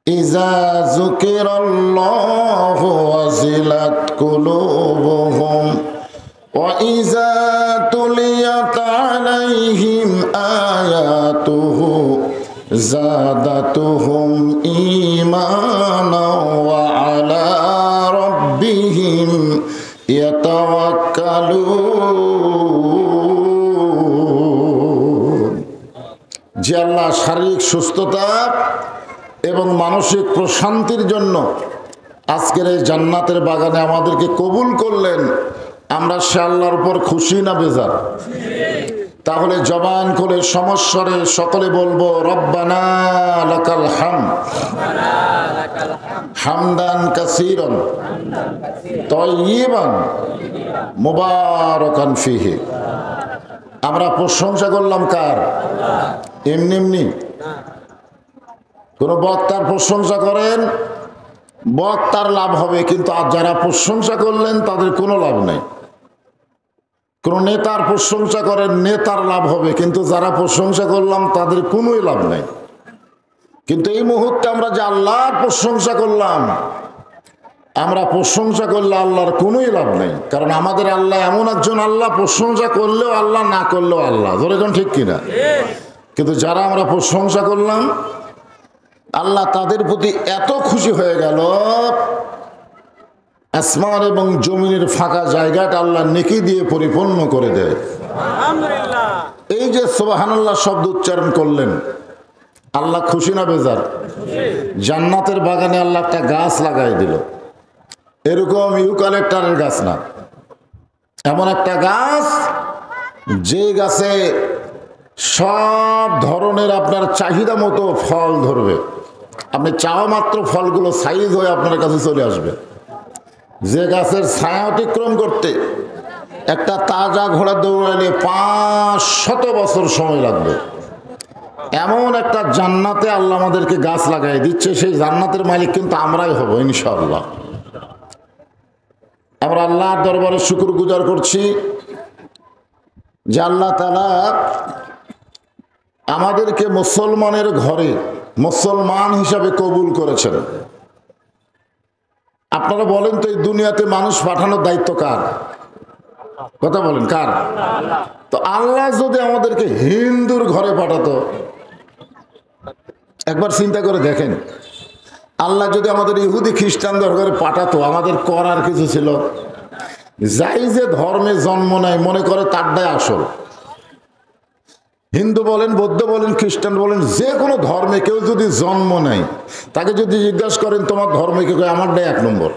S1: ইযা যুকিরাল্লাহু ওয়াজিলাত কুলুবুহুম ওয়া ইযা তুলিয়াত আলাইহিম আয়াতুহু যাদাতুহুম ঈমানা ওয়া আলা রাব্বিহিম ইয়াতাওয়াক্কালুন। যে আল্লাহ শারীরিক সুস্থতা এবং মানসিক প্রশান্তির জন্য আজকের এই জান্নাতের বাগানে আমাদেরকে কবুল করলেন, আমরা সে আল্লাহর উপর খুশি না বেজার? তাহলে জবান খুলে সমস্বরে সকলে বলবো, রব্বানা লাকাল হামদ হামদান কাসীরান তাইয়িবান মুবারাকান ফিহি। আমরা প্রশংসা করলাম কার? এমনি এমনি কোন বক্তার প্রশংসা করেন, বক্তার লাভ হবে, কিন্তু আর যারা প্রশংসা করলেন তাদের কোনো লাভ নেই। কোন নেতার প্রশংসা করেন, নেতার লাভ হবে, কিন্তু যারা প্রশংসা করলাম তাদের কোনোই লাভ নেই। কিন্তু এই মুহূর্তে আমরা যে আল্লাহর প্রশংসা করলাম, আমরা প্রশংসা করলে আল্লাহর কোনোই লাভ নেই, কারণ আমাদের আল্লাহ এমন একজন আল্লাহ, প্রশংসা করলেও আল্লাহ, না করলেও আল্লাহ, ধরে কোন ঠিক কিনা? কিন্তু যারা আমরা প্রশংসা করলাম, আল্লাহ তাদের প্রতি এত খুশি হয়ে গেল, আসমান এবং জমিনের ফাঁকা জায়গাটা আল্লাহ নেকি দিয়ে পরিপূর্ণ করে দেয়। এই যে সুবহানাল্লাহ শব্দ উচ্চারণ করলেন, আল্লাহ খুশি না বেজার? জান্নাতের বাগানে আল্লাহ একটা গাছ লাগাই দিল, এরকম ইউক্যালিপটাসের গাছ না, এমন একটা গাছ যে গাছে সব ধরনের আপনার চাহিদা মতো ফল ধরবে। আপনি চাওয়া মাত্র ফলগুলো সাইজ হয়ে আপনার কাছে চলে আসবে। যে গাছের ছায়া অতিক্রম করতে একটা তাজা ঘোড়া দৌড়াইলে 500 বছর সময় লাগবে, এমন একটা জান্নাতে আল্লাহ আমাদেরকে গাছ লাগাই দিচ্ছে, সেই জান্নাতের মালিক কিন্তু আমরাই হব ইনশাআল্লাহ। আমরা আল্লাহর দরবারে শুকরগুজার করছি যে আল্লাহ তাআলা আমাদেরকে মুসলমানের ঘরে মুসলমান হিসাবে কবুল করেছেন। আপনারা বলেন তো, এই দুনিয়াতে মানুষ পাঠানোর দায়িত্ব কার? কথা বলেন, কার? তো আল্লাহ যদি আমাদেরকে হিন্দুর ঘরে পাঠাতো, একবার চিন্তা করে দেখেন, আল্লাহ যদি আমাদের ইহুদি খ্রিস্টানদের ঘরে পাঠাতো, আমাদের করার কিছু ছিল? যাই যে ধর্মে জন্ম নেয় মনে করে তারটাই আসল। হিন্দু বলেন, বৌদ্ধ বলেন, খ্রিস্টান বলেন, যে কোনো ধর্মে কেউ যদি জন্ম নেয়, তাকে যদি জিজ্ঞাসা করেন তোমার ধর্মে, কেউ আমারটাই এক নম্বর।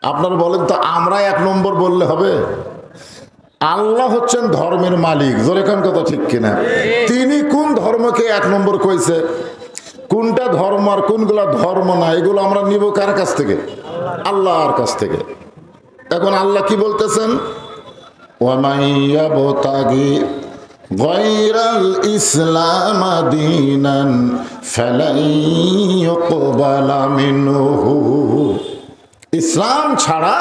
S1: আপনারা বলেন তো, আমরা এক নম্বর বললে হবে? আল্লাহ হচ্ছেন ধর্মের মালিক, জোরে কান কথা ঠিক কিনা? তিনি কোন ধর্মকে এক নম্বর কইছে, কোনটা ধর্ম আর কোনগুলা ধর্ম না, এগুলো আমরা নিব কার কাছ থেকে? আল্লাহর কাছ থেকে। এখন আল্লাহ কি বলতেছেন? ওয়ামাইয়াবতাগি গায়রাল ইসলাম দীনান ফালাই ইউকবালা মিনহু। ইসলাম ছাড়া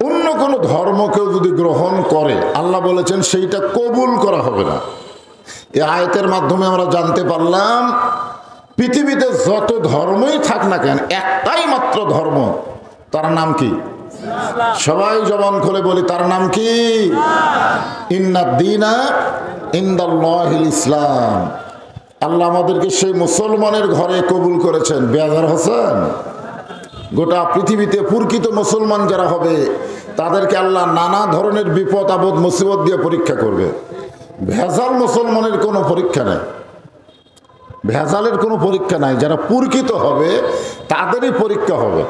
S1: অন্য কোন ধর্ম কেউ যদি গ্রহণ করে, আল্লাহ বলেছেন সেইটা কবুল করা হবে না। এই আয়াতের মাধ্যমে আমরা জানতে পারলাম, পৃথিবীতে যত ধর্মই থাক না কেন, একটাই মাত্র ধর্ম, তার নাম কি? সবাই জবান খুলে বলি, তার নাম কি? ইন্নাদ-দীনা ইনদাল্লাহিল ইসলাম। আল্লাহ আমাদেরকে সেই মুসলমানের ঘরে কবুল করেছেন। বেয়াজার হোসেন, গোটা পৃথিবীতে প্রকৃত মুসলমান যারা হবে তাদেরকে আল্লাহ নানা ধরনের বিপদ আপদ মুসিবত দিয়ে পরীক্ষা করবে। ভেজাল মুসলমানের কোনো পরীক্ষা নেই, ভেজালের কোনো পরীক্ষা নাই। যারা প্রকৃত হবে তাদেরই পরীক্ষা হবে।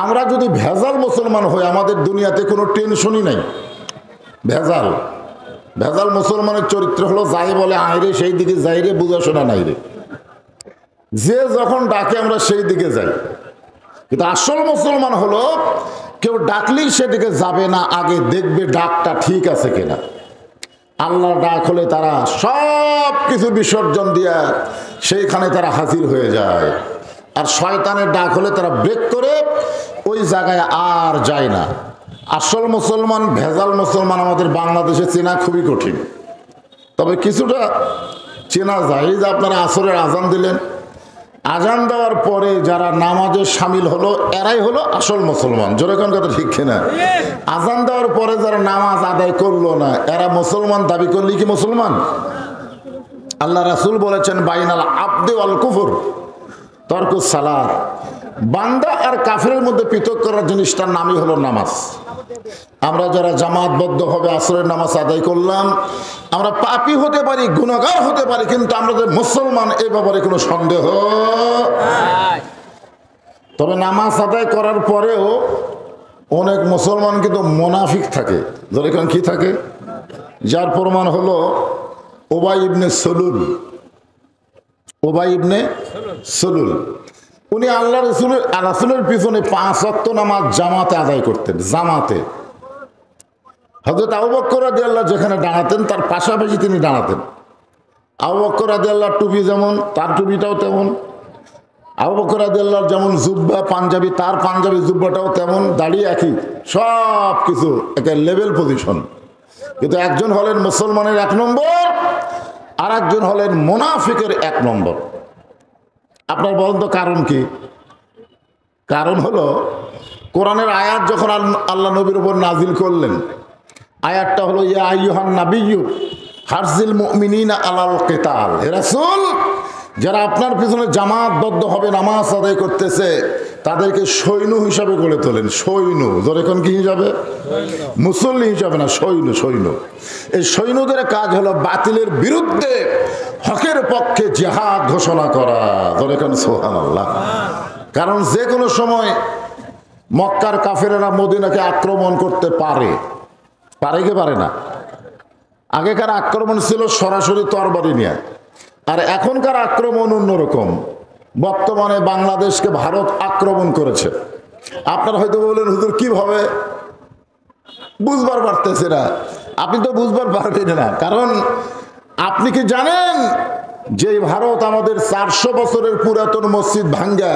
S1: আমরা যদি ভেজাল মুসলমান হই, আমাদের দুনিয়াতে কোনো টেনশনই নাই। ভেজাল ভেজাল মুসলমানের চরিত্র হলো, যাই বলে আইরে সেই দিকে যাই রে, বুঝাশোনা নাই রে, যে যখন ডাকে আমরা সেই দিকে যাই। কিন্তু আসল মুসলমান হলো, কেউ ডাকলেই সেদিকে যাবে না, আগে দেখবে ডাকটা ঠিক আছে কিনা। আল্লাহর ডাক হলে তারা সব কিছু বিসর্জন দিয়ে সেইখানে তারা হাজির হয়ে যায়। আর শয়তানের ডাক হলে তারা ব্রেক করে ওই জায়গায় আর যায় না। আসল মুসলমান, ভেজাল মুসলমান আমাদের বাংলাদেশে চেনা খুবই কঠিন, তবে কিছুটা চেনা যায়। যে আপনারা আসরের আজান দিলেন, আজান দেওয়ার পরে যারা নামাজে সামিল হলো, এরাই হলো আসল মুসলমান। জোরে কোন কথা ঠিক কিনা? আজান দেওয়ার পরে যারা নামাজ আদায় করলো না, এরা মুসলমান দাবি করলে কি মুসলমান? আল্লাহ রাসূল বলেছেন, বাইনাল আবদি ওয়াল কুফর তরকুস সালাত। বান্দা আর কাফেরের মধ্যে পৃথক করার জিনিসটার নামই হলো নামাজ। আমরা যারা জামাতবদ্ধ হবে আসরের নামাজ আদায় করলাম, আমরা পাপী হতে পারি, গুনাহগার হতে পারি, কিন্তু আমরা যে মুসলমান এ ব্যাপারে কোনো সন্দেহ। তবে নামাজ আদায় করার পরেও অনেক মুসলমান কিন্তু মুনাফিক থাকে। ধরে কেন কি থাকে? যার প্রমাণ হলো উবাই ইবনে সলুল। উবাই ইবনে সলুল, উনি আল্লাহ রাসূলের পিছনে 5 ওয়াক্ত নামাজ জামাতে আদায় করতেন। জামাতে হযরত আবু বকর রাদিয়াল্লাহু যেখানে দাঁড়াতেন তার পাশাপাশি তিনি দাঁড়াতেন। আবু বকর রাদিয়াল্লাহু টুপি যেমন, তার টুপিটাও তেমন। আবু বকর রাদিয়াল্লাহু যেমন জুব্বা পাঞ্জাবি, তার পাঞ্জাবি জুব্বাটাও তেমন। দাড়ি একই, সব কিছু একটা লেভেল পজিশন। কিন্তু একজন হলেন মুসলমানের 1 নম্বর, আর একজন হলেন মুনাফিকের 1 নম্বর। আপনার বলেন তো কারণ কি? কারণ হলো, কোরআনের আয়াত যখন আল্লাহ নবীর উপর নাজিল করলেন, আয়াতটা হলো, ইয়া আইয়ুহান নাবিয়্যু হারজিল মুমিনিনা আলাল কিতাল। হে রাসূল, যারা আপনার পিছনে জামাতবদ্ধ হবে, নামাজ আদায় করতেছে, তাদেরকে সৈন্য হিসাবে গড়ে তোলেন। সৈন্য, ধরে কোন কি হিসাবে? মুসল্লি হিসাবে না, সৈন্য। সৈন্য, এই সৈন্যদের কাজ হলো বাতিলের বিরুদ্ধে হকের পক্ষে জিহাদ ঘোষণা করা। ধরে কোন সুবহানাল্লাহ। কারণ যে কোনো সময় মক্কার কাফেরেরা মদিনাকে আক্রমণ করতে পারে। পারে কি পারে না? আগেকার আক্রমণ ছিল সরাসরি তরবারি নিয়ে, আর এখনকার আক্রমণ অন্যরকম। বর্তমানে বাংলাদেশকে ভারত আক্রমণ করেছে। আপনারা হয়তো বললেন, হুজুর কিভাবে? বুঝবার পারতেছে না। আপনি তো বুঝবার পারবেন না, কারণ আপনি কি জানেন যে ভারত আমাদের 400 বছরের পুরাতন মসজিদ ভাঙ্গা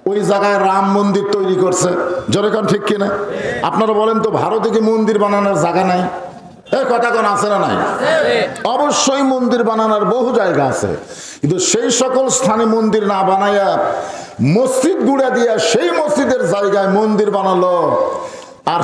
S1: ওই জায়গায় রাম মন্দির তৈরি করছে? যেরকম ঠিক কিনা? আপনারা বলেন তো, ভারতে কি মন্দির বানানোর জায়গা নাই? এই কথা কোন আছে না নাই? অবশ্যই মন্দির বানানোর বহু জায়গা আছে, কিন্তু সেই সকল স্থানে মন্দির না বানাইয়া মসজিদ গুড়া দিয়া সেই মসজিদের জায়গায় মন্দির বানালো। আর